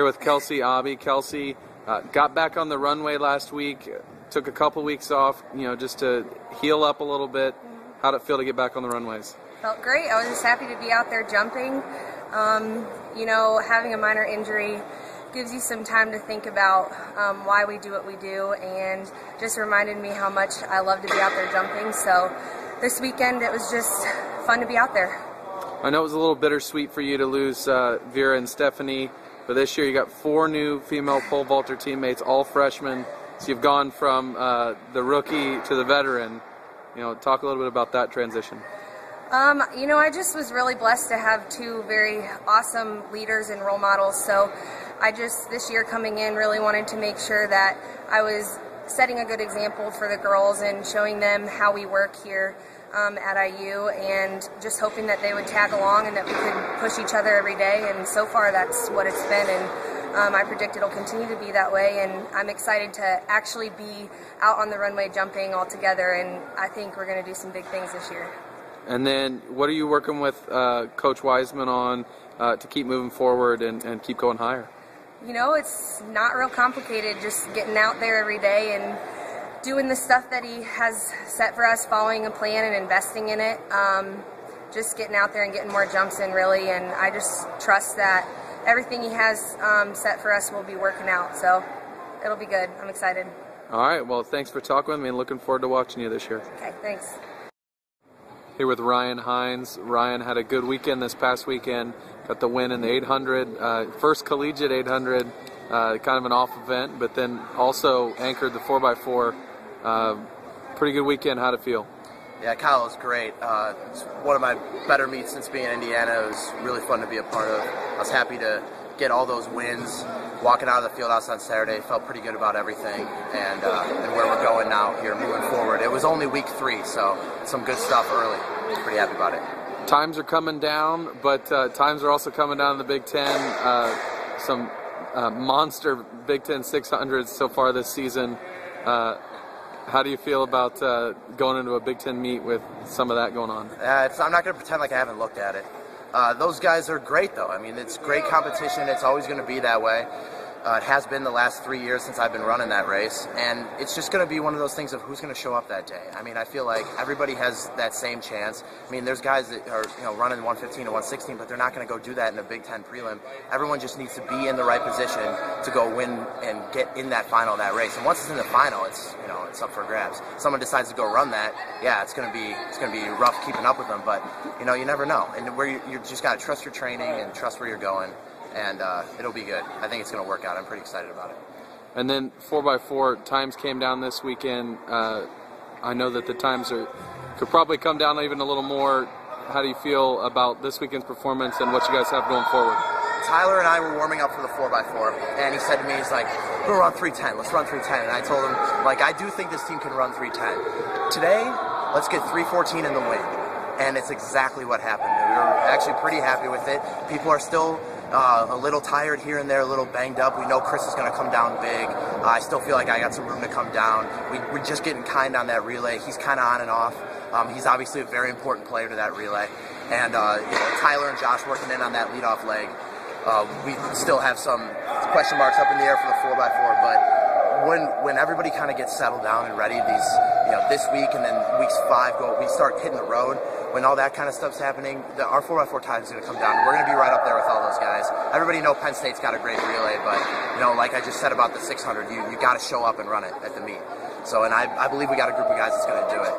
Here with Kelsie Ahbe. Kelsie got back on the runway last week, took a couple weeks off, just to heal up a little bit. How'd it feel to get back on the runways? Felt great. I was just happy to be out there jumping. Having a minor injury gives you some time to think about why we do what we do, and just reminded me how much I love to be out there jumping. So this weekend it was just fun to be out there. I know it was a little bittersweet for you to lose Vera and Stephanie, but this year you got 4 new female pole vaulter teammates, all freshmen. So you've gone from the rookie to the veteran. Talk a little bit about that transition. I just was really blessed to have 2 very awesome leaders and role models. So I just, this year coming in, really wanted to make sure that I was setting a good example for the girls and showing them how we work here at IU, and just hoping that they would tag along and that we could push each other every day. And so far that's what it's been, and I predict it'll continue to be that way, and I'm excited to actually be out on the runway jumping all together, and I think we're going to do some big things this year. And then what are you working with Coach Wiseman on to keep moving forward and keep going higher? It's not real complicated, just getting out there every day and doing the stuff that he has set for us, following a plan and investing in it. Just getting out there and getting more jumps in, really, and I just trust that everything he has set for us will be working out, so it'll be good. I'm excited. All right, well, thanks for talking with me and looking forward to watching you this year. Okay, thanks. Here with Ryan Hindes. Ryan had a good weekend this past weekend, got the win in the 800, first collegiate 800, kind of an off event, but then also anchored the 4x4. Pretty good weekend. How'd it feel? Yeah, Kyle, was great. It's one of my better meets since being in Indiana. It was really fun to be a part of. I was happy to get all those wins. Walking out of the field house on Saturday, felt pretty good about everything and where we're going now here moving forward. It was only week 3, so some good stuff early. Pretty happy about it. Times are coming down, but times are also coming down in the Big Ten. Some monster Big Ten 600s so far this season. How do you feel about going into a Big Ten meet with some of that going on? I'm not going to pretend like I haven't looked at it. Those guys are great, though. I mean, it's great competition. It's always going to be that way. It has been the last 3 years since I've been running that race, and it's just going to be one of those things of who's going to show up that day. I mean, I feel like everybody has that same chance. I mean, there's guys that are running 115 to 116, but they're not going to go do that in a Big Ten prelim. Everyone just needs to be in the right position to go win and get in that final, that race. And once it's in the final, it's up for grabs. Someone decides to go run that, yeah, it's going to be rough keeping up with them, but you never know. And where you just got to trust your training and trust where you're going. And it'll be good. I think it's going to work out. I'm pretty excited about it. And then 4x4 times came down this weekend. I know that the times could probably come down even a little more. How do you feel about this weekend's performance and what you guys have going forward? Tyler and I were warming up for the 4x4, and he said to me, he's like, we'll run 310. Let's run 310. And I told him, I do think this team can run 310. Today, let's get 314 in the wing. And it's exactly what happened. We were actually pretty happy with it. People are still a little tired here and there, a little banged up. We know Chris is going to come down big. I still feel like I got some room to come down. We're just getting kind on that relay. He's kind of on and off. He's obviously a very important player to that relay. And Tyler and Josh working in on that leadoff leg. We still have some question marks up in the air for the 4x4, but when everybody kind of gets settled down and ready, this week and then weeks 5 we start hitting the road. When all that kind of stuff's happening, our 4x4 time is going to come down. We're going to be right up there with all those guys. Everybody knows Penn State's got a great relay, but like I just said about the 600, you got to show up and run it at the meet. So, and I believe we got a group of guys that's going to do it.